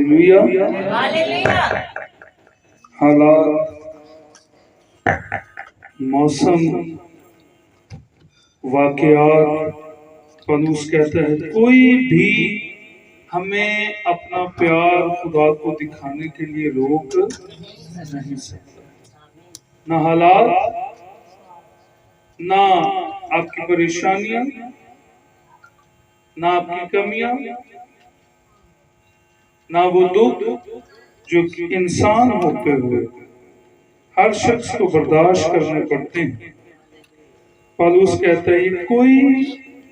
Hallelujah. हालात, मौसम, वाकयात, पौलुस कहता है कोई भी हमें अपना प्यार खुदा को दिखाने के लिए रोक नहीं सकता। ना हालात, ना आपकी परेशानियां, ना आपकी कमियां, ना वो दुख जो इंसान होते हुए हर शख्स को बर्दाश्त करने पड़ते हैं। पौलुस कहता है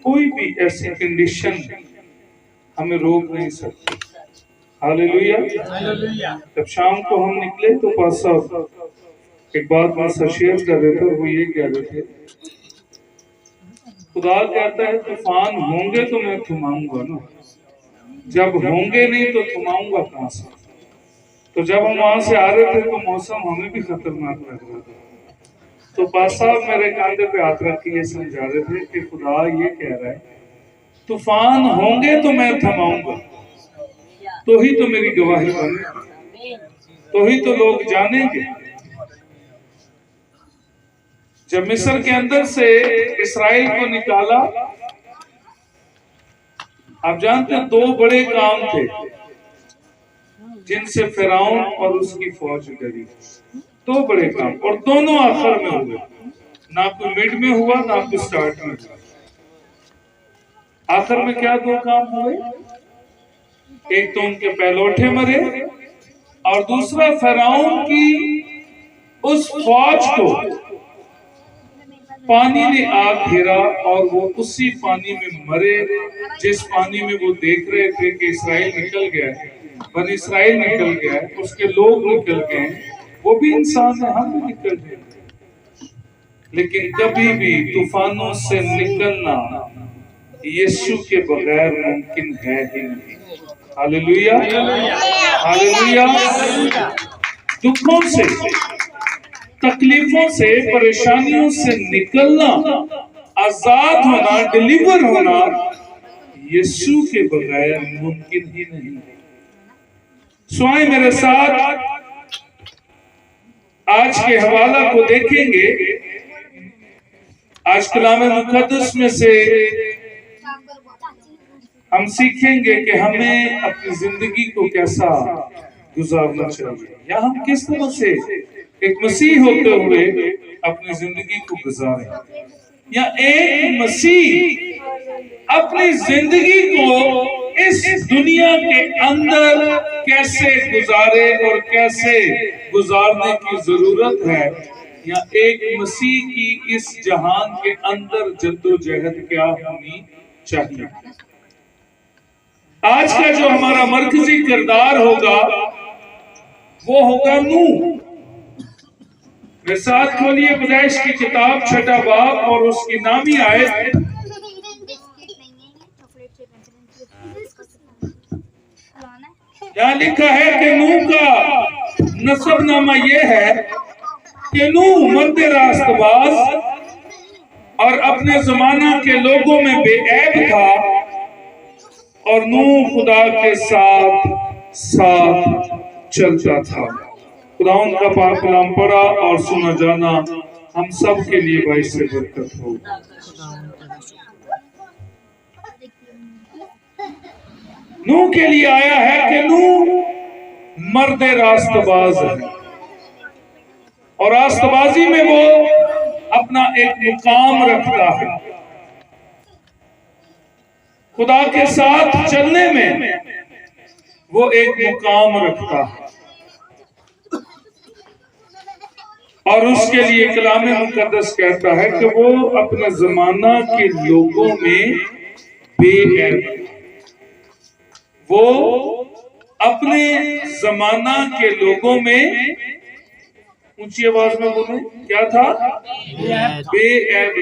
कोई भी ऐसी कंडीशन हमें रोक नहीं सकती। हालेलुया। जब शाम को हम निकले तो पास साहब एक बात मैं शेयर कर रहे थे और वो ये कह रहे थे, खुदा कहता है तूफान होंगे तो मैं थमाऊंगा ना, जब होंगे नहीं तो थमाऊंगा कहां से। तो जब हम वहां से आ रहे थे तो मौसम हमें भी खतरनाक लग रहा था। तो पास साहब मेरे कांधे पे हाथ रख के ये समझा रहे थे कि खुदा ये कह रहा है तूफान होंगे तो मैं थमाऊंगा, तो ही तो मेरी गवाही बनेगी, तो ही तो लोग जानेंगे। जब मिस्र के अंदर से इस्राएल को निकाला, आप जानते हैं 2 बड़े काम थे जिनसे फिरौन और उसकी फौज डरी। 2 बड़े काम, और दोनों आखिर में हुए, ना कोई मिड में हुआ ना कोई स्टार्ट में हुआ। आखिर में क्या 2 काम हुए? एक तो उनके पहलौठे मरे और दूसरा फिरौन की उस फौज को पानी ने आग घेरा और वो उसी पानी में मरे जिस पानी में वो देख रहे थे कि इस्राएल निकल गया है, बन इस्राएल निकल गया है, उसके लोग निकल गए, वो भी इंसान है, हम भी निकल गए। लेकिन कभी भी तूफानों से निकलना यीशु के बगैर मुमकिन है ही नहीं। Hallelujah, hallelujah. दुखों से, तकलीफों से, परेशानियों से निकलना, आजाद होना, डिलीवर होना यीशु के बगैर मुमकिन ही नहीं। स्वामी मेरे साथ आज के हवाला को देखेंगे। आज कलाम मुकद्दस में से हम सीखेंगे कि हमें अपनी जिंदगी को कैसा गुजारना चाहिए, या हम किस तरह से एक मसीह होते हुए अपनी जिंदगी को गुजारें, या एक मसीह अपनी जिंदगी को इस दुनिया के अंदर कैसे गुजारे और कैसे गुजारने की जरूरत है, या एक मसीह की इस जहान के अंदर जद्दोजहद क्या होनी चाहिए। आज का जो हमारा मरकजी किरदार होगा वो होगा नूह। मेरे साथ खोलिए पैदाइश की किताब 6वां बाब और उसकी नामी आयत। यहाँ लिखा है कि नूह का नसबनामा यह है कि नूह मर्द रास्तबाज और अपने जमाना के लोगों में बेऐब था, और नूह खुदा के साथ साथ चलता था। खुदा का पाक कलाम पढ़ा और सुना जाना हम सब के लिए बाइस से बरकत हो। नूह के लिए आया है कि नूह मर्द रास्तबाज है, और रास्तबाजी में वो अपना एक मुकाम रखता है। खुदा के साथ चलने में वो एक मुकाम रखता है, और उसके लिए कलाम मुकद्दस कहता है कि वो अपने जमाना के लोगों में बेऐब, वो अपने जमाना के लोगों में, ऊंची आवाज में बोले, क्या था? बेऐब।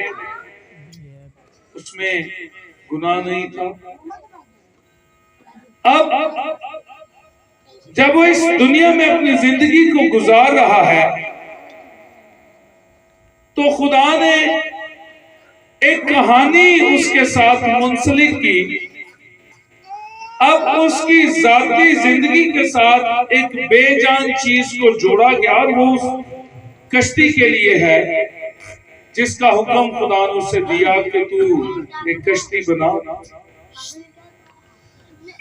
उसमें गुनाह नहीं था। अब जब वो इस दुनिया में अपनी जिंदगी को गुजार रहा है तो खुदा ने एक कहानी उसके साथ मुंसलिक की अब उसकी जाती जिंदगी के साथ एक बेजान चीज को जोड़ा गया और वो उस कश्ती के लिए है जिसका हुक्म खुदा ने उसे दिया कि तू एक कश्ती बना।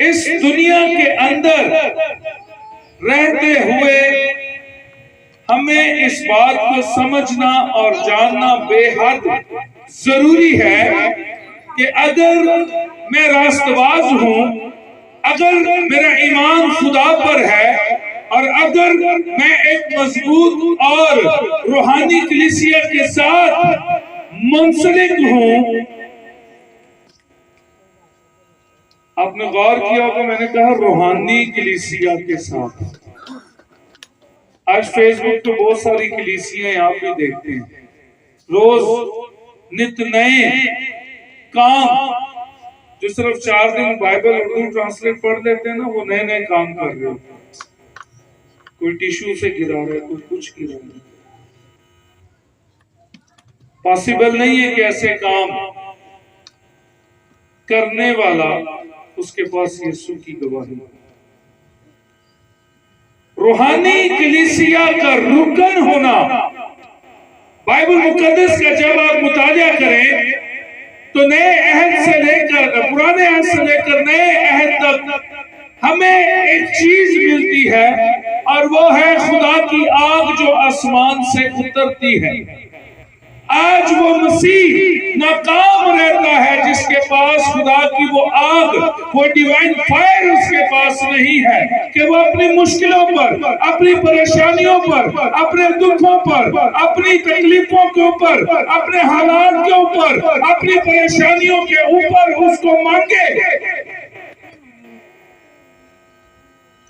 इस दुनिया के अंदर रहते हुए हमें इस बात को समझना और जानना बेहद जरूरी है कि अगर मैं रास्तबाज हूं, अगर मेरा ईमान खुदा पर है और अगर मैं एक मजबूत और रूहानी कलीसिया के साथ मुंसलिक हूं। आपने गौर किया होगा मैंने कहा रूहानी कलीसिया के साथ। आज फेसबुक पे बहुत सारी कलीसियां आप भी देखते हैं, रोज नित नए काम, जो सिर्फ 4 दिन बाइबल उर्दू ट्रांसलेट पढ़ लेते हैं ना, वो नए नए काम कर रहे होते हैं। कोई टिश्यू से गिरा रहा है, कोई कुछ गिरा रहा है। पॉसिबल नहीं है कि ऐसे काम करने वाला उसके पास यीशु की गवाही। रूहानी कलीसिया का रुकन होना, बाइबल मुकद्दस का जब आप मुताजा करें तो नए अहद से लेकर पुराने अहद से लेकर नए अहद तक हमें एक चीज मिलती है और वो है खुदा की आग जो आसमान से उतरती है। आज वो मसीह नाकाम रहता है जिसके पास खुदा की वो आग, वो डिवाइन फायर उसके पास नहीं है कि वो अपनी मुश्किलों पर, अपनी परेशानियों पर, अपने दुखों पर, अपनी तकलीफों के ऊपर, अपने हालात के ऊपर, अपनी परेशानियों के ऊपर उसको मांगे।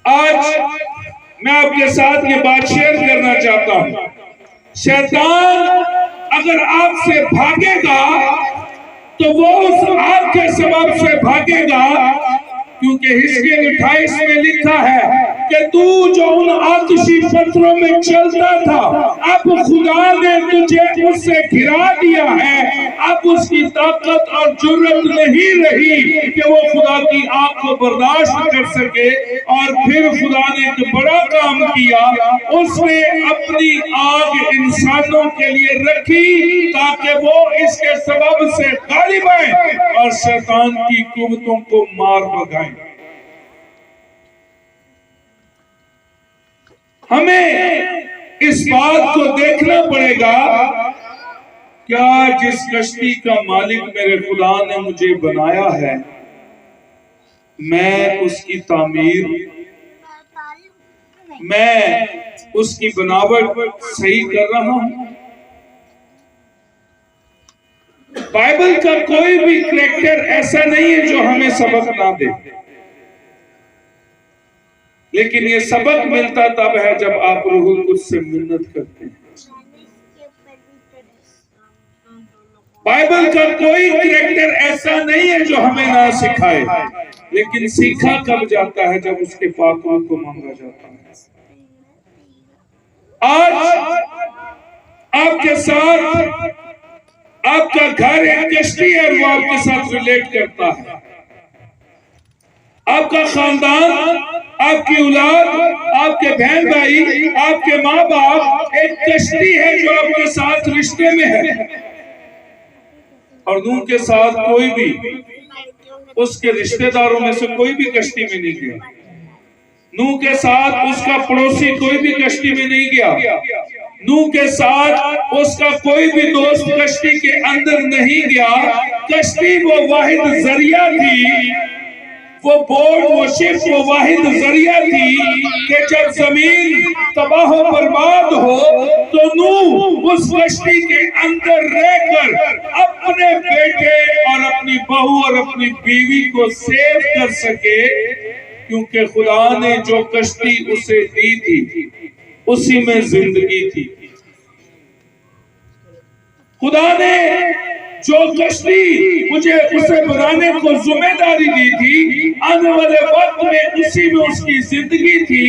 आज मैं आपके साथ ये बात शेयर करना चाहता हूं। शैतान अगर आपसे भागेगा तो वो उस आग के सबब से भागेगा, क्योंकि हिजकिय्याह 28 में लिखा है कि तू जो उन आतिशी पत्थरों में चलता था, अब खुदा ने तुझे उससे घिरा दिया है। अब उसकी ताकत और जुर्रत नहीं रही कि वो खुदा की आग को बर्दाश्त कर सके। और फिर खुदा ने एक बड़ा काम किया, उसने अपनी आग इंसानों के लिए रखी ताकि वो इसके सबब से गालिब आए और शैतान की कुव्वतों को मार भगाएं। हमें इस बात को देखना पड़ेगा, क्या जिस कश्ती का मालिक मेरे खुदा ने मुझे बनाया है, मैं उसकी तामीर, मैं उसकी बनावट सही कर रहा हूं। बाइबल का कोई भी कैरेक्टर ऐसा नहीं है जो हमें सबक ना दे, लेकिन ये सबक मिलता तब है जब आप रूहुल कुद्स से मिन्नत करते हैं। बाइबल का कोई कैरेक्टर ऐसा नहीं है जो हमें ना सिखाए, लेकिन सीखा कब जाता है जब उसके पाक रूह को मांगा जाता है। आज आपके साथ आपका घर एक कश्ती है, वो आपके साथ रिलेट करता है। आपका खानदान, आपकी औलाद, आपके बहन भाई, आपके माँ बाप एक कश्ती है जो आपके साथ रिश्ते में है। और नूह के साथ कोई भी उसके रिश्तेदारों में से कोई भी कश्ती में नहीं गया। नूह के साथ उसका पड़ोसी कोई भी कश्ती में नहीं गया। नूह के साथ उसका कोई भी दोस्त कश्ती के अंदर नहीं गया। कश्ती वो वाहिद जरिया थी, वो बोर्ड, वो शिप, वो वाहिद जरिया थी कि जब जमीन तबाह बर्बाद हो तो नूह उस कश्ती के अंदर रहकर अपने बेटे और अपनी बहू और अपनी बीवी को सेव कर सके, क्योंकि खुदा ने जो कश्ती उसे दी थी उसी में जिंदगी थी। खुदा ने जो कश्ती मुझे उसे बनाने को जिम्मेदारी दी थी, आने वाले वक्त में उसी में उसकी जिंदगी थी।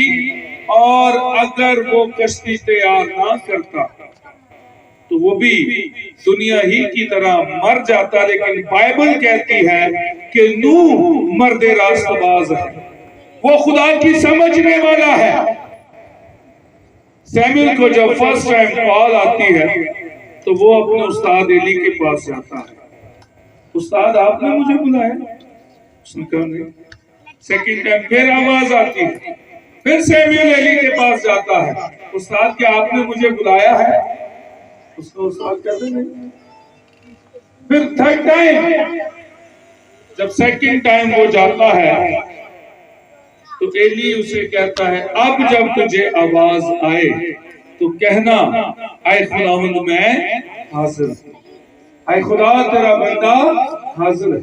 और अगर वो कश्ती तैयार ना करता तो वो भी दुनिया ही की तरह मर जाता। लेकिन बाइबल कहती है कि नूह मर्द रास्तबाज है, वो खुदा की समझने वाला है। सैमुअल को जब फर्स्ट टाइम कॉल आती है तो वो अपने उस्ताद एली के पास जाता है, उस्ताद आपने मुझे बुलाया? उसने कहा नहीं। सेकंड टाइम फिर आवाज आती है, फिर सैमुअल एली के पास जाता है, उस्ताद क्या आपने मुझे बुलाया है? उसको उस्ताद कहते नहीं। फिर थर्ड टाइम जब सेकंड टाइम वो जाता है तो एली उसे कहता है अब जब तुझे आवाज आए तो कहना आए खुदावंद मैं हाजिर हूं, आए खुदा तेरा बंदा हाजिर है।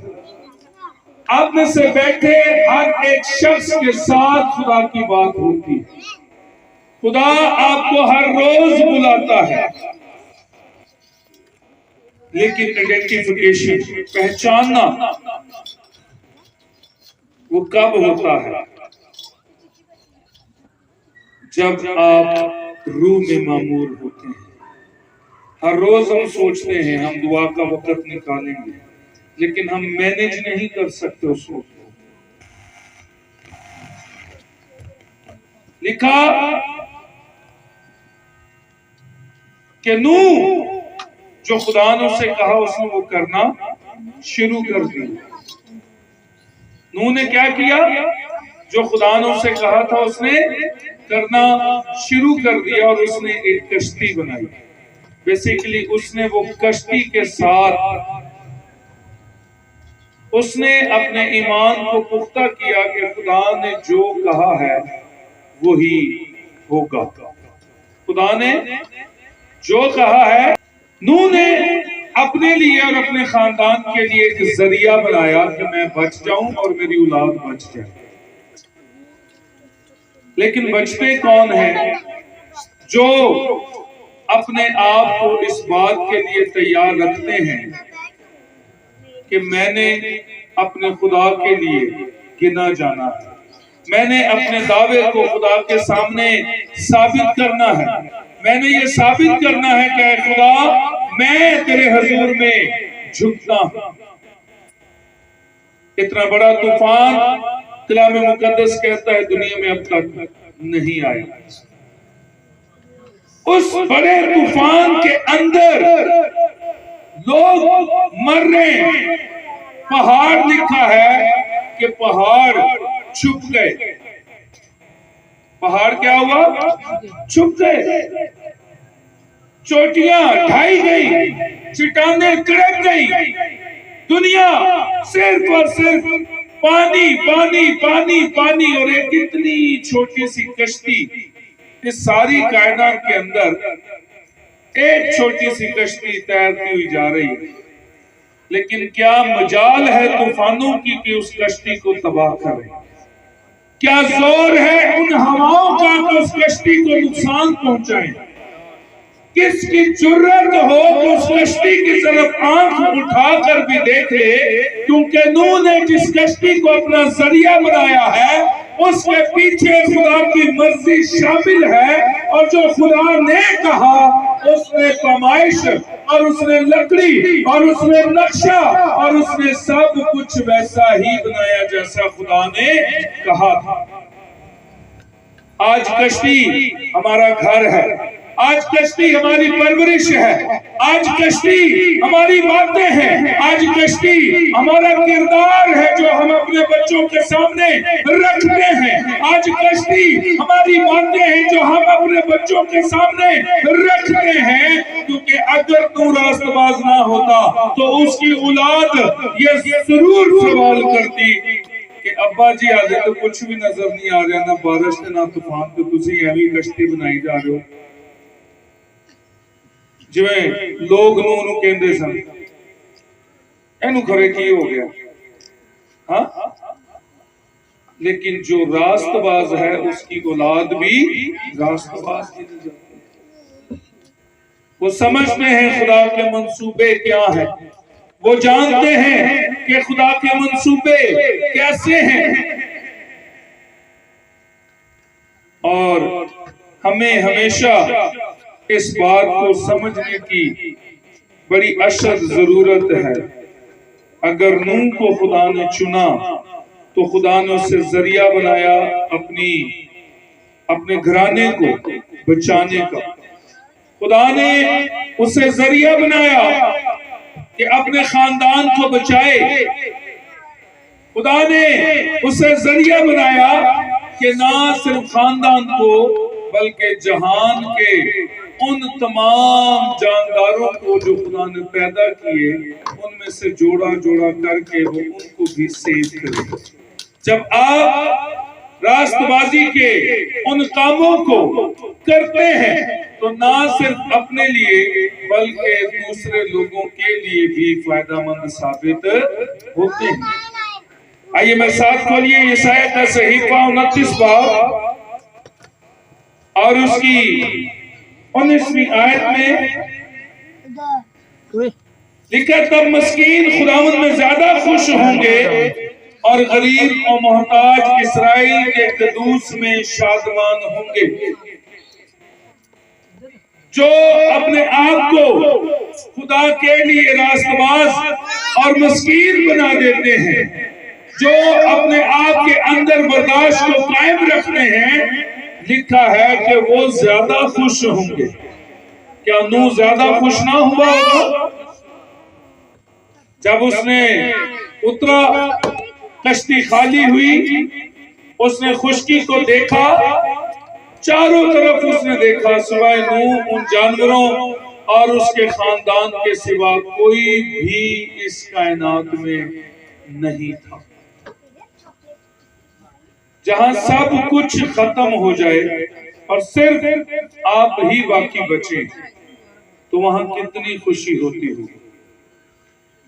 आप में से बैठे हर एक शख्स के साथ खुदा की बात होती है। खुदा आपको हर रोज बुलाता है, लेकिन आइडेंटिफिकेशन, पहचानना वो कब होता है? जब आप रूह में मामूर होते हैं। हर रोज हम सोचते हैं हम दुआ का वक्त निकालेंगे, लेकिन हम मैनेज नहीं कर सकते उस वक्त को। लिखा कि नूह जो खुदा ने उससे कहा उसने वो करना शुरू कर दिया। नूह ने क्या किया? जो खुदा ने उससे कहा था उसने करना शुरू कर दिया और उसने एक कश्ती बनाई। बेसिकली उसने वो कश्ती के साथ उसने अपने ईमान को पुख्ता किया कि खुदा ने जो कहा है वही होगा। खुदा ने जो कहा है, नूह ने अपने लिए और अपने खानदान के लिए एक जरिया बनाया कि मैं बच जाऊं और मेरी औलाद बच जाए। लेकिन बचते कौन है? जो अपने आप को इस बात के लिए तैयार रखते हैं कि मैंने अपने खुदा के लिए गिना जाना है, मैंने अपने दावे को खुदा के सामने साबित करना है, मैंने ये साबित करना है कि खुदा मैं तेरे हुजूर में झुकता हूं। इतना बड़ा तूफान कलाम मुकद्दस कहता है दुनिया में अब तक नहीं आया। उस बड़े तूफान के अंदर लोग मर रहे हैं। पहाड़ लिखा है कि पहाड़ छुप गए। पहाड़ क्या हुआ? छुप गए। चोटियां ढाई गई, चट्टानें कड़क गई। दुनिया सिर्फ और सिर्फ पानी पानी पानी पानी और एक इतनी छोटी सी कश्ती। इस सारी कायनात के अंदर एक छोटी सी कश्ती तैरती हुई जा रही है। लेकिन क्या मजाल है तूफानों की कि उस कश्ती को तबाह करें? क्या जोर है उन हवाओं का कि उस कश्ती को नुकसान पहुंचाएं? किसकी जुर्रत हो तो उस कश्ती की तरफ आंख उठाकर भी देख ले, क्योंकि नूह ने जिस कश्ती को अपना जरिया बनाया है उसके पीछे खुदा की मर्जी शामिल है। और जो खुदा ने कहा उसने पैमाइश और उसने लकड़ी और उसने नक्शा और उसने सब कुछ वैसा ही बनाया जैसा खुदा ने कहा था। आज कश्ती हमारा घर है, आज कश्ती हमारी परवरिश है, आज कश्ती हमारी बातें हैं, आज कश्ती हमारा किरदार है जो हम अपने बच्चों के सामने रखते हैं, आज कश्ती हमारी बातें हैं जो हम अपने बच्चों के सामने रखते हैं। क्योंकि अगर तू रास्तबाज ना होता तो उसकी औलाद ये जरूर सवाल करती कि अब्बा जी आजे तो कुछ भी नजर नहीं आ रहा, ना बारिश ना तूफान, तो तुसी एवं कश्ती बनाई जा रहे हो। जिवें लोग नूं कहते सन इनू खरे की हो गया। हाँ, लेकिन जो रास्तबाज है उसकी औलाद भी रास्तबाज की नहीं जाती। वो समझते हैं खुदा के मंसूबे क्या है, वो जानते हैं कि खुदा के मंसूबे कैसे हैं। और हमें हमेशा इस बात को समझने की बड़ी अशद जरूरत है। अगर नूह को खुदा ने चुना तो खुदा ने उसे जरिया बनाया अपने घराने को बचाने का। खुदा ने उसे जरिया बनाया कि अपने खानदान को बचाए। खुदा ने उसे जरिया बनाया कि ना सिर्फ खानदान को बल्कि जहान के उन तमाम जानदारों को जो खुदा ने पैदा किए उनमें से जोड़ा जोड़ा करके वो उनको भी सेव करे। जब आप रास्तबाजी के उन कामों को करते हैं तो ना सिर्फ अपने लिए बल्कि दूसरे लोगों के लिए भी फायदेमंद साबित होते हैं। आइए मैं साथ खोलिए यशायाह का सहीफा 29 बाब और उसकी 19वीं आयत में लिखा, तब मस्कीन खुदावंद में ज्यादा खुश होंगे और गरीब और मोहताज इस्राएल के कदूस में शादमान होंगे। जो अपने आप को खुदा के लिए रास्तबाज और मस्कीन बना देते हैं, जो अपने आप के अंदर बर्दाश्त को कायम रखते हैं, लिखा है कि वो ज्यादा खुश होंगे। क्या नूह ज्यादा खुश ना हुआ होगा? जब उसने उतरा, कश्ती खाली हुई, उसने खुश्की को देखा, चारों तरफ उसने देखा, सिवाय नूह, उन जानवरों और उसके खानदान के सिवा कोई भी इस कायनात में नहीं था। जहां सब कुछ खत्म हो जाए और सिर्फ आप ही बाकी बचे तो वहां कितनी खुशी होती होगी।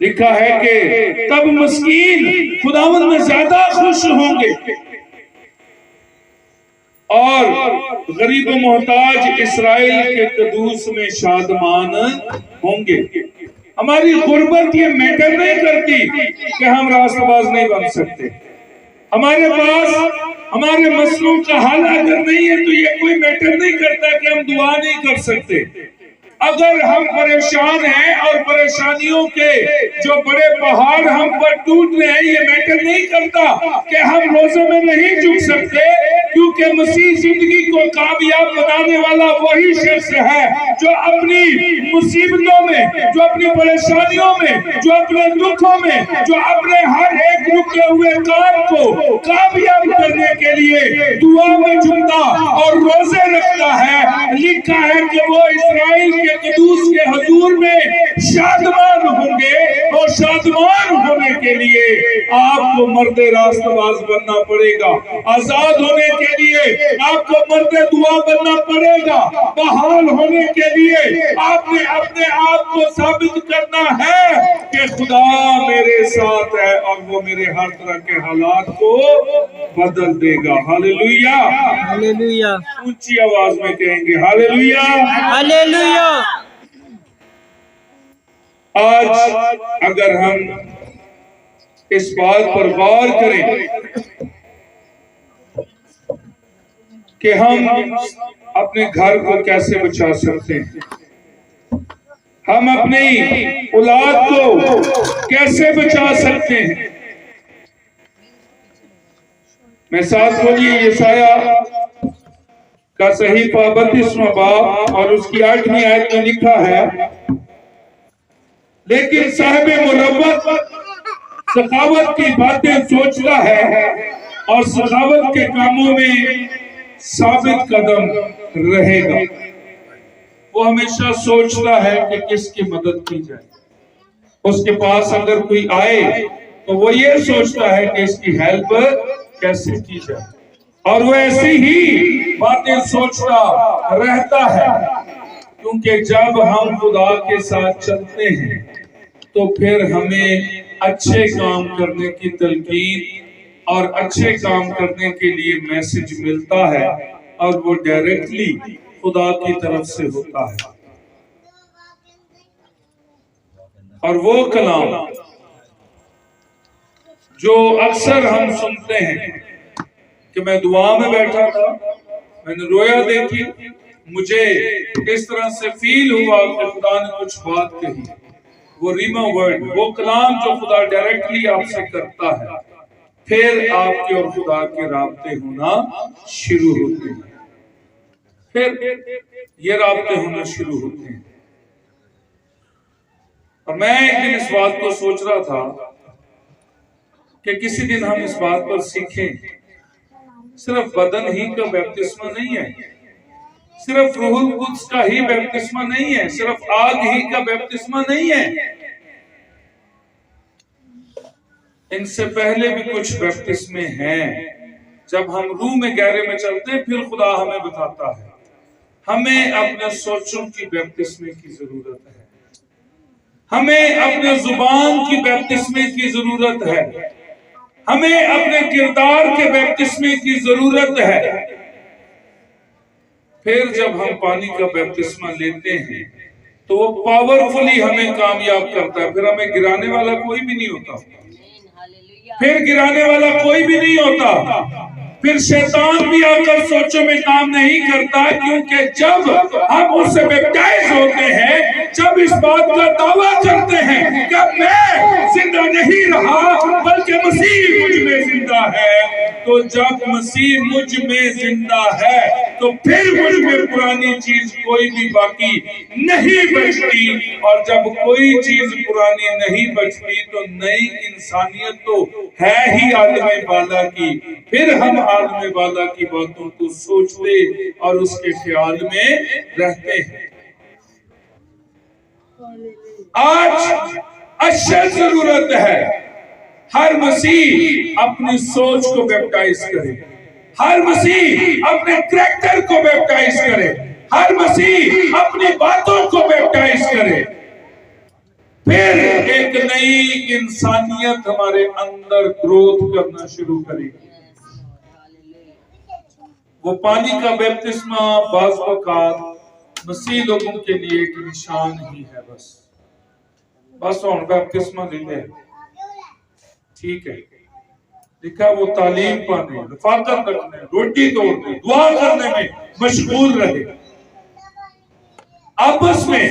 लिखा है कि तब मस्कीन खुदावंद में ज्यादा खुश होंगे और गरीब मोहताज इस्राएल के कदूस में शादमान होंगे। हमारी गुर्बत ये मैटर नहीं करती कि हम रास्तबाज नहीं बन सकते। हमारे पास हमारे मसलों का हल अगर नहीं है तो ये कोई मैटर नहीं करता कि हम दुआ नहीं कर सकते। अगर हम परेशान हैं और परेशानियों के जो बड़े पहाड़ हम पर टूट रहे हैं, ये मैटर नहीं करता कि हम रोजे में नहीं झुक सकते, क्योंकि मसीह जिंदगी को कामयाब बनाने वाला वही शख्स है जो अपनी मुसीबतों में, जो अपनी परेशानियों में, जो अपने दुखों में, जो अपने हर एक रुके हुए काम को कामयाब करने के लिए दुआ में झुकता और रोजे रखता है। लिखा है कि वो इस्राएल के कदूस के हजूर में शादमान होंगे और शादमान होने के लिए आपको मर्दे रास्तबाज बनना पड़ेगा। आजाद होने के लिए आपको मर्दे दुआ बनना पड़ेगा। बहाल होने के लिए आपने अपने आप को साबित करना है कि खुदा मेरे साथ है और वो मेरे हर तरह के हालात को बदल देगा। हालेलुया, हालेलुया, ऊंची आवाज में कहेंगे हालेलुया, हालेलुया। आज अगर हम इस बात पर गौर करें कि हम अपने घर को कैसे बचा सकते हैं, हम अपनी औलाद को कैसे बचा सकते हैं। मैं साथ खोलिए यशायाह का सहीफा 32वां बाब और उसकी 8वीं आयत में लिखा है, लेकिन साहिब मुरव्वत सखावत की बातें सोचता है और सखावत के कामों में साबित कदम रहेगा। वो हमेशा सोचता है कि किसकी मदद की जाए। उसके पास अगर कोई आए तो वो ये सोचता है कि इसकी हेल्प कैसे की जाए, और वो ऐसी ही बातें सोचता रहता है, क्योंकि जब हम खुदा के साथ चलते हैं तो फिर हमें अच्छे काम करने की तलकीन और अच्छे काम करने के लिए मैसेज मिलता है, और वो डायरेक्टली खुदा की तरफ से होता है। और वो कलाम जो अक्सर हम सुनते हैं कि मैं दुआ में बैठा था, मैंने रोया देखी, मुझे इस तरह से फील हुआ कि खुदा ने कुछ बात कही, वो रीमा वर्ड, वो कलाम जो खुदा डायरेक्टली आपसे करता है, फिर आपके और खुदा के राब्ते होना शुरू होते हैं। फिर ये राब्ते होना शुरू होते हैं। और मैं एक दिन इस बात को सोच रहा था कि किसी दिन हम इस बात पर सीखें, सिर्फ बदन ही का बपतिस्मा नहीं है, सिर्फ रूहुल कुद्स का ही बपतिस्मा नहीं है, सिर्फ आग ही का बपतिस्मा नहीं है, इनसे पहले भी कुछ बपतिस्मे हैं। जब हम रूह में गहरे में चलते हैं, फिर खुदा हमें बताता है हमें अपने सोचों की बपतिस्मे की जरूरत है, हमें अपने जुबान की बपतिस्मे की जरूरत है, हमें अपने किरदार के बपतिस्मे की जरूरत है। फिर जब हम पानी का बपतिस्मा लेते हैं तो वो पावरफुली हमें कामयाब करता है। फिर हमें गिराने वाला कोई भी नहीं होता, फिर गिराने वाला कोई भी नहीं होता, फिर शैतान भी आकर सोचों में काम नहीं करता, क्योंकि जब हम उससे बैप्टाइज होते हैं, जब इस बात का दावा करते हैं कि मैं जिंदा नहीं रहा बल्कि मसीह मुझ में जिंदा है, तो जब मसीह मुझ में जिंदा है तो फिर मुझ में पुरानी चीज कोई भी बाकी नहीं बचती। और जब कोई चीज पुरानी नहीं बचती तो नई इंसानियत तो है ही आदमे बाला की। फिर हम आदमे बाला की बातों को सोचते और उसके ख्याल में रहते हैं। आज अशद जरूरत है हर मसीह अपनी सोच को बैप्टाइज करे, हर मसीह अपने कैरेक्टर को बैप्टाइज करे, हर मसीह अपनी बातों को बैप्टाइज करे। फिर एक नई इंसानियत हमारे अंदर ग्रोथ करना शुरू करेगी। वो पानी का बैप्तिस्मा बाज़ वक़्त मसीह लोगों के लिए एक निशान ही है। बस हम बैप्तिस्मा ले, ठीक है, लिखा वो तालीम पाने, रफाकत रखने, रोटी तोड़ने, दुआ करने में मशगूल रहे। आपस में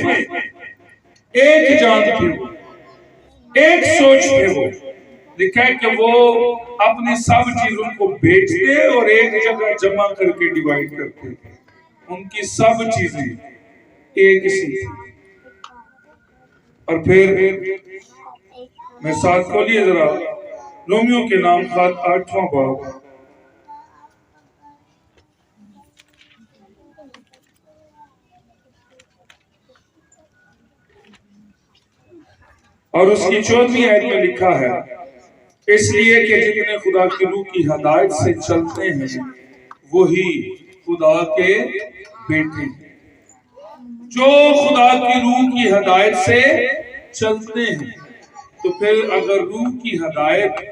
एक जान थी, एक सोच थे। वो लिखा है कि वो अपनी सब चीजों को बेचते और एक जगह जमा करके डिवाइड करते थे। उनकी सब चीजें एक सी थी। और फिर मैं साथ खोलिए जरा रोमियो के नाम का 8वां बाब, और उसकी 14वीं आयत में लिखा है, इसलिए कि जितने खुदा की रूह की हदायत से चलते हैं वही खुदा के बेटे हैं। जो खुदा की रूह की हदायत से चलते हैं, तो फिर अगर रूह की हदायत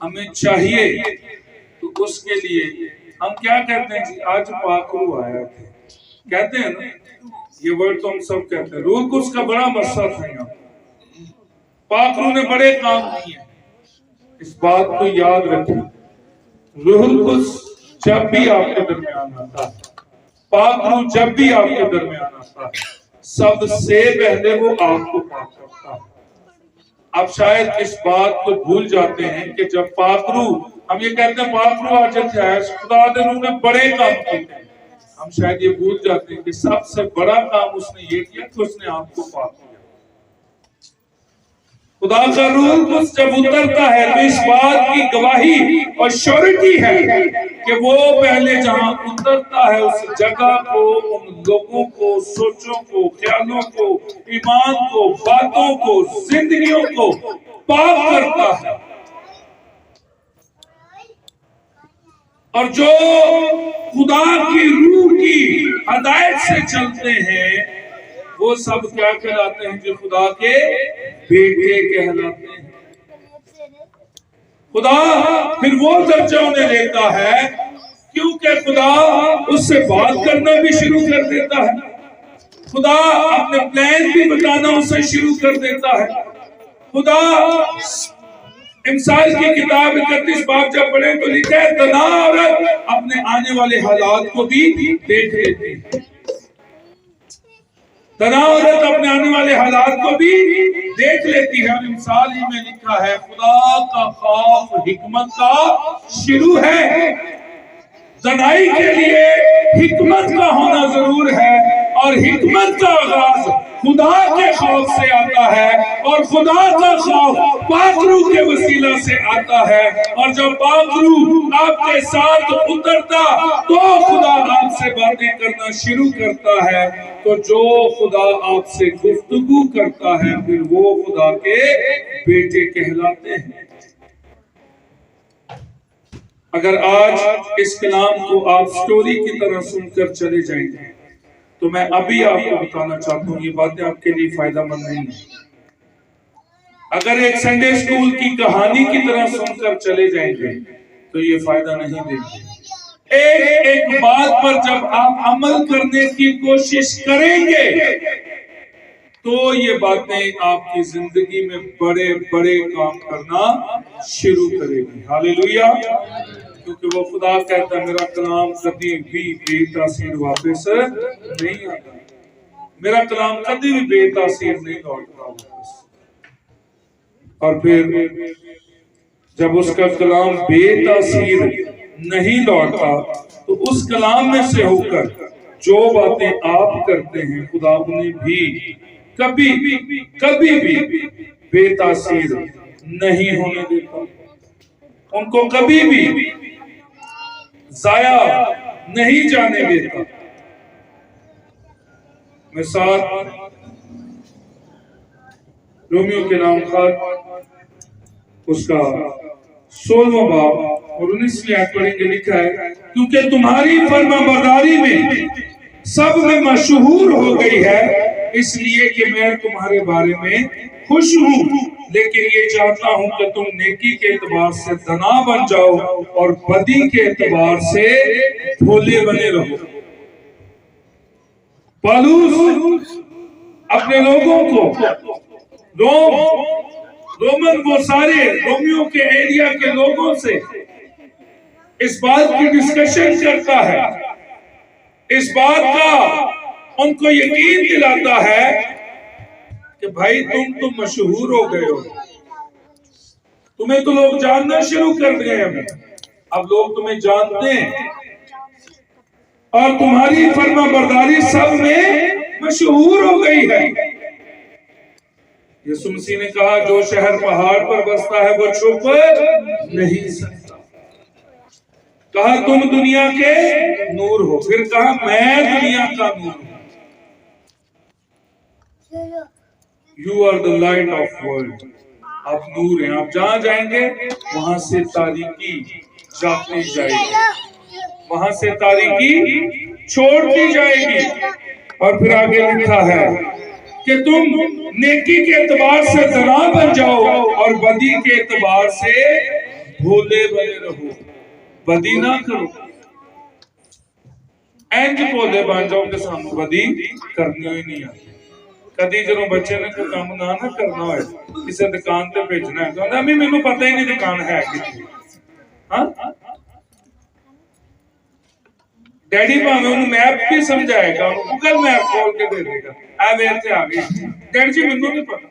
हमें चाहिए तो उसके लिए हम क्या कहते हैं जी, आज पाकरू आया थे, कहते हैं ना, ये वर्ड तो हम सब कहते हैं। रूह कुछ का बड़ा मसला था यहाँ, पाकरू ने बड़े काम किए, इस बात को याद रखें। रूहुल कुद्स जब भी आपके दरमियान आता है, पाकरू जब भी आपके दरमियान आता है, सबसे पहले वो आपको पाक करता है। आप शायद इस बात को भूल जाते हैं कि जब पाकरू, हम ये कहते हैं पाकरू आज है, खुदा ने रूह ने बड़े काम किए, हम शायद ये भूल जाते हैं कि सबसे बड़ा काम उसने ये किया कि उसने आपको पाक किया। खुदा का रूह जब उतरता है तो इस बात की गवाही और श्योरिटी है कि वो पहले जहां उतरता है उस जगह को, उन लोगों को, सोचों को, ख्यालों को, ईमान को, बातों को, जिंदगियों को पाक करता है। और जो खुदा की रूह की हदायत से चलते हैं वो सब क्या कहलाते हैं? जो खुदा के बेटे कहलाते हैं। खुदा फिर वो दर्जा उन्हें देता है क्योंकि खुदा उससे बात करना भी शुरू कर देता है। खुदा अपने प्लान भी बताना उससे शुरू कर देता है। खुदा इंसान की किताब 31 बाब जब पढ़े तो लिखा है तना औरत अपने आने वाले हालात को भी देख लेती है। तनावत अपने आने वाले हालात को भी देख लेती है। और मिसाल ही में लिखा है, खुदा का खौफ हिकमत का शुरू है। दनाई के लिए हिकमत का होना जरूर है, और हिकमत का आगाज खुदा के खौफ से आता है, और खुदा का खौफ पाकरू के वसीला से आता है। और जब पाकरू आपके साथ उतरता तो खुदा आपसे बातें करना शुरू करता है। तो जो खुदा आपसे गुफ्तगू करता है, फिर वो खुदा के बेटे कहलाते हैं। अगर आज इस कलाम को आप स्टोरी की तरह सुनकर चले जाएंगे, तो मैं अभी आपको बताना चाहता हूँ, ये बातें आपके लिए फायदेमंद नहीं है। अगर एक संडे स्कूल की कहानी की तरह सुनकर चले जाएंगे, तो ये फायदा नहीं देगी। एक एक बात पर जब आप अमल करने की कोशिश करेंगे, तो ये बातें आपकी जिंदगी में बड़े बड़े काम करना शुरू करेगी। हालेलुया। क्योंकि वो खुदा कहता है, मेरा कलाम कभी भी बेतासीर वापस नहीं आता, मेरा कलाम कभी भी बेतासीर नहीं लौटता वापस। और फिर जब उसका कलाम बेतासीर नहीं लौटता, तो उस कलाम में से होकर जो बातें आप करते हैं, खुदा उन्हें भी कभी भी बेतासीर नहीं होने देता, उनको कभी भी जाया नहीं जाने देता। मिसाल, रोमियो के नाम खत उसका 16वां बाब और 19वीं आयत पढ़ेंगे। लिखा है, क्योंकि तुम्हारी फरमाबरदारी में सब में मशहूर हो गई है, इसलिए कि मैं तुम्हारे बारे में खुश हूँ। लेकिन ये चाहता हूं कि तुम नेकी के एतबार से दना बन जाओ और बदी के एतबार से भोले बने रहो। पौलुस अपने लोगों को रोमन वो सारे रोमियो के एरिया के लोगों से इस बात की डिस्कशन करता है, इस बात का उनको यकीन दिलाता है कि भाई तुम तो मशहूर हो गए हो, तुम्हें तो लोग जानना शुरू कर गए हैं, अब लोग तुम्हें जानते हैं और तुम्हारी फरमाबरदारी सब में मशहूर हो गई है। यीशु मसीह ने कहा, जो शहर पहाड़ पर बसता है वो छुप नहीं सकता। कहा तुम दुनिया के नूर हो, फिर कहा मैं दुनिया का नूर हूं। You are the light of world. आप नूर हैं, आप जहां जाएंगे वहां से तारीकी जाती जाएगी, वहां से तारीकी छोड़ती जाएगी। और फिर आगे लिखा है कि तुम नेकी के एतबार से दना बन जाओ और बदी के एतबार से भोले बने रहो। बदी ना करो, इंज भोले बन जाओ कि सानू बदी करनी ही नहीं आती। कदी जो बच्चे ने कोई काम ना करना हो, किसी दुकान ते भेजना है, कहता मैं मैनू पता ही नहीं दुकान है कितनी। हाँ, डैडी भावे उन्हें मैप भी समझाएगा, गूगल मैप खोल के दे देगा, आ वे इत्थे आ गई। डैडी जी मैनू नहीं पता।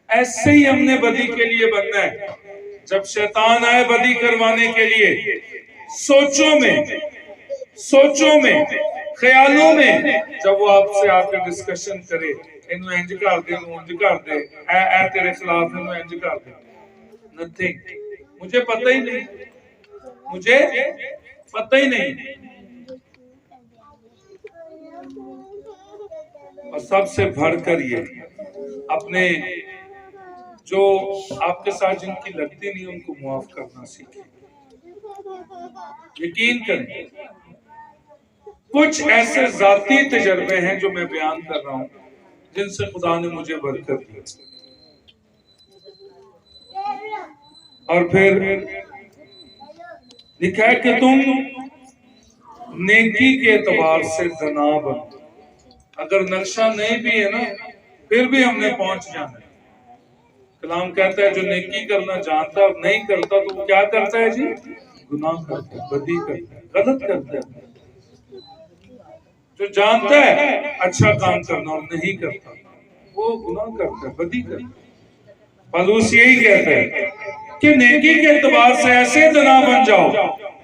ऐसे ही हमने बदी के लिए बनना है। जब शैतान आए बदी करवाने के लिए, सोचों में ख्यालों में, जब वो आपसे आकर डिस्कशन करे, इन्हें इंज कर दे, इंज कर दे, ऐ तेरे खिलाफ इन्हें इंज कर दे, नथिंग, मुझे पता ही नहीं, मुझे पता ही नहीं। और सबसे बढ़कर ये अपने जो आपके साथ जिनकी लगती नहीं उनको माफ करना सीखें। यकीन करें, कुछ ऐसे जाती तजर्बे हैं जो मैं बयान कर रहा हूं, जिनसे खुदा ने मुझे बरकत दी। और फिर लिखा है कि तुम नेकी के एतबार से दना बनो। अगर नक्शा नहीं भी है ना, फिर भी हमने पहुंच जाना है। कलाम कहता है जो नेकी करना जानता और नहीं करता तो क्या करता है जी? गुनाह करता है, बदी करता है, गलत करता है। जो जानता है अच्छा काम करना और नहीं करता वो गुनाह करता है, बदी करता है। पौलुस यही कहते हैं कि नेकी के एतबार से ऐसे जना बन जाओ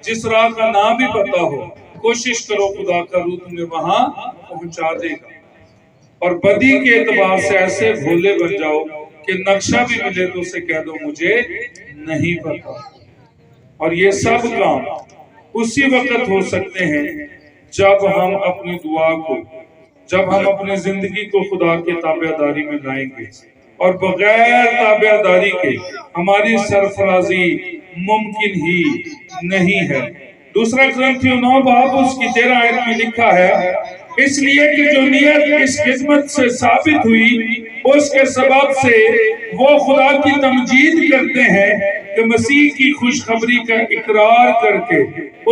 जिस राह का ना भी पता हो, कोशिश करो खुदा का रूह तुम्हें वहां पहुंचा देगा। और बदी के एतबार से ऐसे भोले बन जाओ कि नक्शा भी मिले तो उसे कह दो मुझे नहीं पता। और ये सब काम उसी वक्त हो सकते हैं जब हम अपनी दुआ को, जब हम अपनी जिंदगी को खुदा के ताबेदारी में लाएंगे। और बगैर ताबेदारी के हमारी सरफराजी मुमकिन ही नहीं है। दूसरा ग्रंथियों 9 बाब उसकी 13 आयत में लिखा है, इसलिए कि जो नियत इस खिदमत से साबित हुई उसके सबब से वो खुदा की तमजीद करते हैं कि मसीह की खुशखबरी का इकरार करके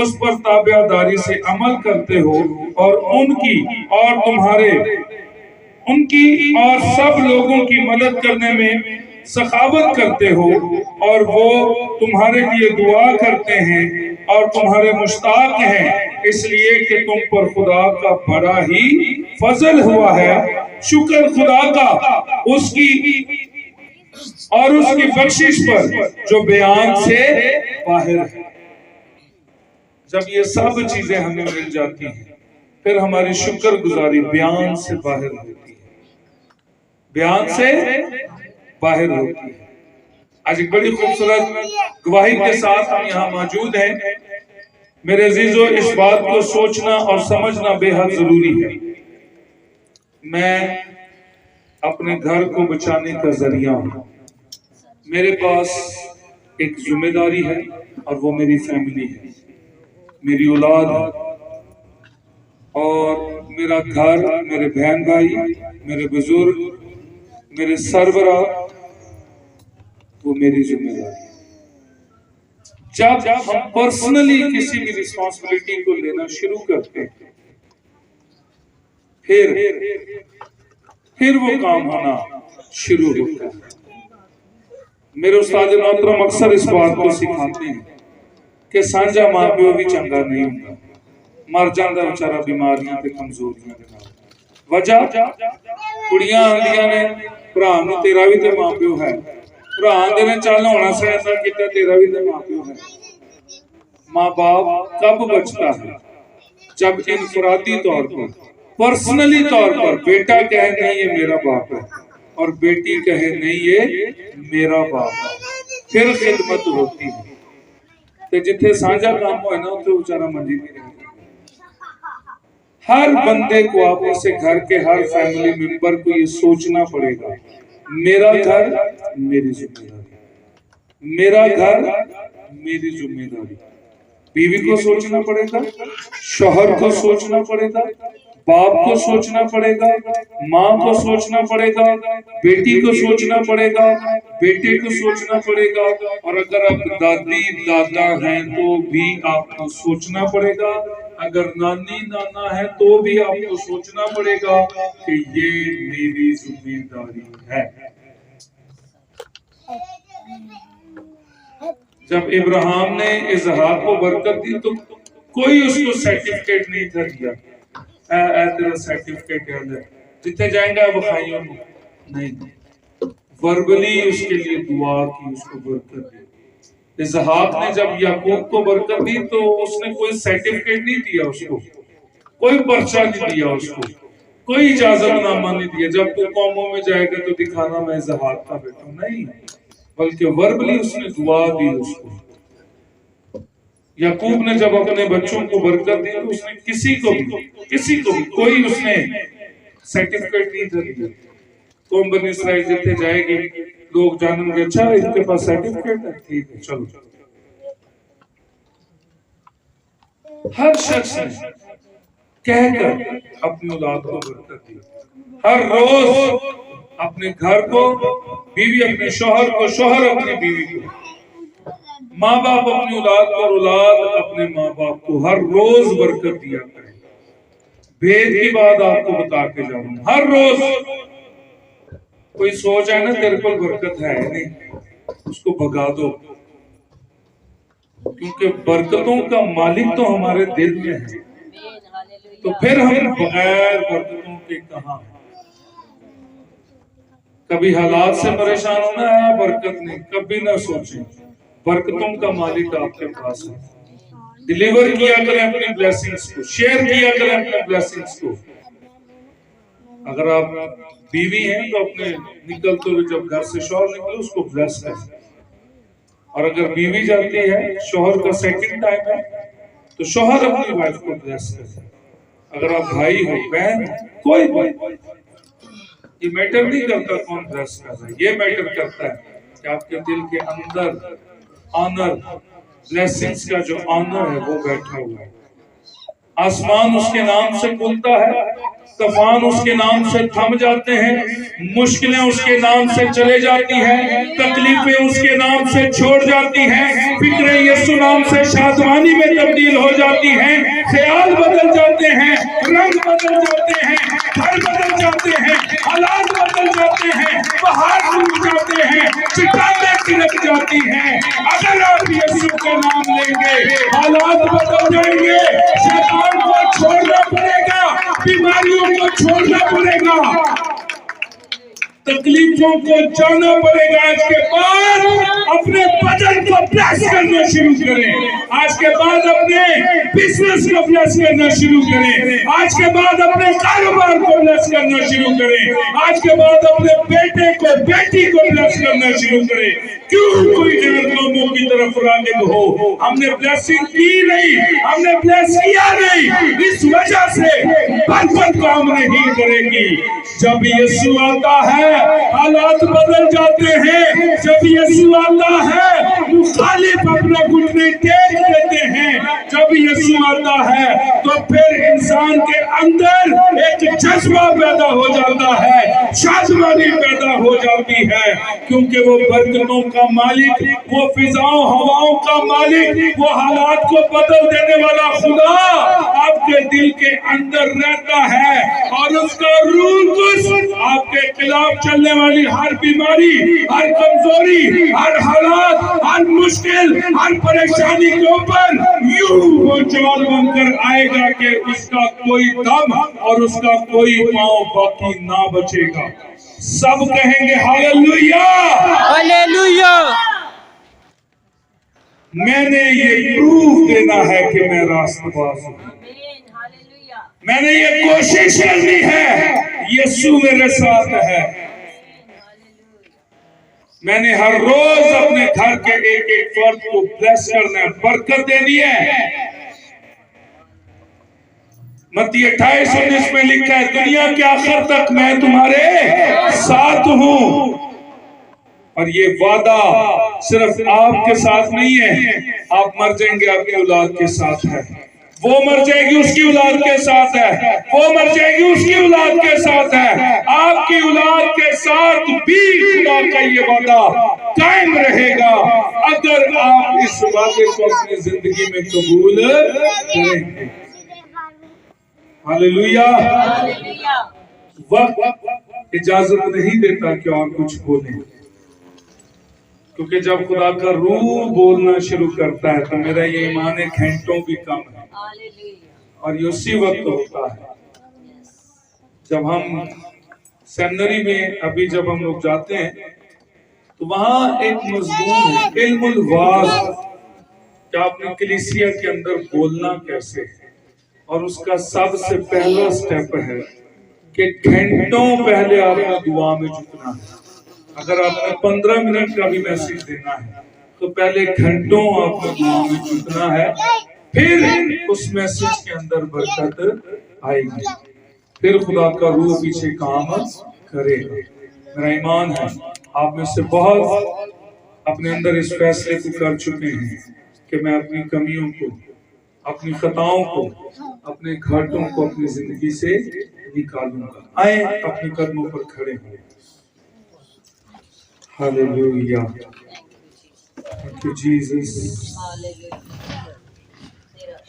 उस पर ताबेदारी से अमल करते हो और उनकी और सब लोगों की मदद करने में सखावत करते हो। और वो तुम्हारे लिए दुआ करते हैं और तुम्हारे मुश्ताक हैं, इसलिए कि तुम पर खुदा का बड़ा ही फजल हुआ है। शुक्र खुदा का उसकी बख्शिश पर जो बयान से बाहर है। जब ये सब चीजें हमें मिल जाती हैं फिर हमारी शुक्रगुजारी बयान से बाहर होती है, बयान से बाहर होती है। आज एक बड़ी खूबसूरत गवाही के साथ हम यहाँ मौजूद हैं। मेरे अजीजों, इस बात को सोचना और समझना बेहद जरूरी है। मैं अपने घर को बचाने का जरिया हूँ। मेरे पास एक जिम्मेदारी है और वो मेरी फैमिली है, मेरी औलाद है। और मेरा घर, मेरे बहन भाई, मेरे बुजुर्ग, मेरे सरबरा, वो मेरी जिम्मेदारी है। जब हम पर्सनली किसी भी रिस्पॉन्सिबिलिटी को लेना शुरू करते हैं फिर वो काम होना शुरू होता है। मेरे उस्ताद मोहतरम अक्सर इस बात को सिखाते हैं कि सांझा मां प्यो भी चंगा नहीं होता, मर जाता बेचारा बीमारियां ते कमजोरियां दे नाल। वजह कुड़ियां आंदियां ने भरा नूं तेरा भी ते मां प्यो है, भरा आंदे ने चल होना सैसा किता तेरा भी ते मां प्यो है। माँ बाप कब बचता है? जब इनफरादी तौर पर, पर्सनली तौर पर बेटा कहे नहीं ये मेरा बाप है और बेटी कहे नहीं ये मेरा बाप है, फिर खिदमत होती है। तो जिथे साझा काम हो ना तो बेचारा मंजी नहीं रहता। हर बंदे को आप से घर के हर फैमिली मेंबर को ये सोचना पड़ेगा, मेरा घर मेरी जिम्मेदारी, मेरा घर मेरी जिम्मेदारी। बीवी को सोचना पड़ेगा, शौहर को सोचना पड़ेगा, बाप को सोचना पड़ेगा, माँ को सोचना पड़ेगा, बेटी को सोचना पड़ेगा, बेटे को सोचना पड़ेगा। और अगर आप दादी दादा हैं तो भी आपको सोचना पड़ेगा, अगर नानी नाना है तो भी आपको सोचना पड़ेगा कि ये मेरी जिम्मेदारी है। जब इब्राहिम ने इजहार को बरकत दी तो कोई उसको सर्टिफिकेट नहीं था दिया, तेरा सर्टिफिकेट है जितने जाएंगे वो खाइयों नहीं, वर्बली उसके लिए दुआ की, उसको बरकत दी। इजहाक ने जब याकूब को बरकत दी तो उसने कोई सर्टिफिकेट नहीं दिया, उसको कोई पर्चा नहीं दिया, उसको कोई इजाजतनामा नहीं दिया, जब तू कौमों में जाएगा तो दिखाना मैं इजहाक का बेटा, नहीं, बल्कि वर्बली उसने दुआ दी उसको। याकूब ने जब अपने बच्चों को बरकत दी तो उसने किसी को भी कोई उसने सर्टिफिकेट नहीं था दिया। कौम बनी इसराइल जितने जाएगी लोग जानेंगे अच्छा इनके पास सर्टिफिकेट है, ठीक है चलो। हर शख्स ने कहकर अपनी औलाद को बरकत दी। हर रोज अपने घर को, बीवी अपने शौहर को, शौहर अपनी बीवी को, माँ बाप अपनी औलाद को और औलाद अपने माँ बाप को हर रोज बरकत दिया करें। भेद की बात आपको बता के जाऊं, हर रोज कोई सोच है ना तेरे को बरकत है नहीं, उसको भगा दो, क्योंकि बरकतों का मालिक तो हमारे दिल में है। तो फिर हम बगैर बरकतों के कहां हैं? कभी हालात से परेशान होना है, बरकत नहीं, कभी ना सोचें, बरकतों का मालिक आपके पास है। डिलीवर किया करें अपनी ब्लेसिंग्स को, शेयर किया करें अपने ब्लेसिंग्स को। अगर आप बीवी हैं तो अपने निकलते हुए जब घर से शौहर निकले उसको ब्लेस करें, और अगर बीवी जाती है, शौहर का सेकंड टाइम है, तो शौहर अपनी वाइफ को ब्लेस करे। अगर आप भाई हो, बहन, कोई ये मैटर नहीं करता कौन ब्लेस कर रहा है, ये मैटर करता है कि आपके दिल के अंदर ऑनर, ब्लेसिंग्स का जो ऑनर है वो बैठा हुआ है। आसमान उसके नाम से खुलता है, तूफान उसके नाम से थम जाते हैं, मुश्किलें उसके नाम से चले जाती हैं, तकलीफें उसके नाम से छोड़ जाती हैं, फिक्रें यीशु नाम से शादमानी में तब्दील हो जाती हैं, ख्याल बदल जाते हैं, रंग बदल जाते हैं, घर बदल जाते हैं, हालात बदल जाते हैं, पहाड़ टूट जाते हैं, चट्टानें तिलक जाती हैं। अगर आप यीशु का नाम लेंगे, हालात बदल जाएंगे। शैतान को छोड़ना पड़ेगा, बीमारियों को छोड़ना पड़ेगा, तकलीफों को जाना पड़ेगा। आज के बाद अपने बदन को ब्लेस करना शुरू करें, आज के बाद अपने बिजनेस को ब्लेस करना शुरू करें, आज के बाद अपने कारोबार को ब्लेस करना शुरू करें, आज के बाद अपने बेटे को, बेटी को ब्लेस करना शुरू करें। क्यों कोई गैर लोगों की तरफ रागिब हो? हमने ब्लेसिंग की नहीं, हमने ब्लेस किया नहीं, इस वजह से बरकत काम नहीं करेगी। जब यीशु आता है हालात बदल जाते हैं, जब यीशु आता है मुखालिफ अपना घुटने टेक देते हैं, जब यीशु आता है तो फिर इंसान के अंदर एक जज्बा पैदा हो जाता है, शादमानी पैदा हो जाती है, क्योंकि वो बरकतों का मालिक, वो फिजाओं हवाओं का मालिक, वो हालात को बदल देने वाला खुदा आपके दिल के अंदर रहता है, और उसका रूल आपके खिलाफ चलने वाली हर बीमारी, हर कमजोरी, हर हालात, हर मुश्किल, हर परेशानी के ऊपर यूं वो जवान बनकर आएगा कि उसका कोई दम और उसका कोई पांव बाकी ना बचेगा। सब कहेंगे हालेलुया, हालेलुया। मैंने ये प्रूफ देना है कि मैं रास्तबाज हूं, मैंने ये कोशिश करनी है, यीशु मेरे साथ है। मैंने हर रोज अपने घर के एक एक फर्द को ब्लेस करना है, बरकत देनी है। मत्ती 28:19 में लिखा है, दुनिया के आखिर तक मैं तुम्हारे साथ हूं। और ये वादा सिर्फ आपके साथ नहीं है, आप मर जाएंगे आपकी औलाद के साथ है, वो मर जाएगी उसकी औलाद के साथ है, वो मर जाएगी उसकी औलाद के साथ है, आपकी औलाद के साथ भी खुदा का ये वादा कायम रहेगा अगर आप इस वादे को अपनी जिंदगी में कबूल करेंगे। हालेलुया। वक्त इजाजत नहीं देता कि और कुछ बोले, क्योंकि जब खुदा का रूह बोलना शुरू करता है तो मेरा ये ईमान एक घंटों भी कम है, और ये उसी वक्त होता है जब हम सेमिनरी में, अभी जब हम लोग जाते हैं तो वहां एक मजमून है, इल्मुल वाज, कि आपने कलीसिया के अंदर बोलना कैसे है, और उसका सबसे पहला स्टेप है कि घंटों पहले आपने दुआ में झुकना है। अगर आपने 15 मिनट का भी मैसेज देना है तो पहले घंटों आपको दुआ में झुकना है, फिर उस मैसेज के अंदर बरकत आएगी, फिर खुदा का रूह पीछे काम करेगा। मेरा ईमान है आप में से बहुत अपने अंदर इस फैसले को कर चुके हैं कि मैं अपनी कमियों को, अपनी खताओं को, अपने घाटों को अपनी जिंदगी से निकालूंगा। आए अपने कदमों पर खड़े हो। Hallelujah, thank you Jesus.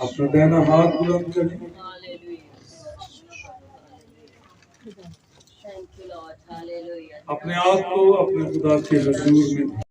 अपना दाहिना हाथ बुलंद करें, अपने आप को अपने खुदा के हुजूर में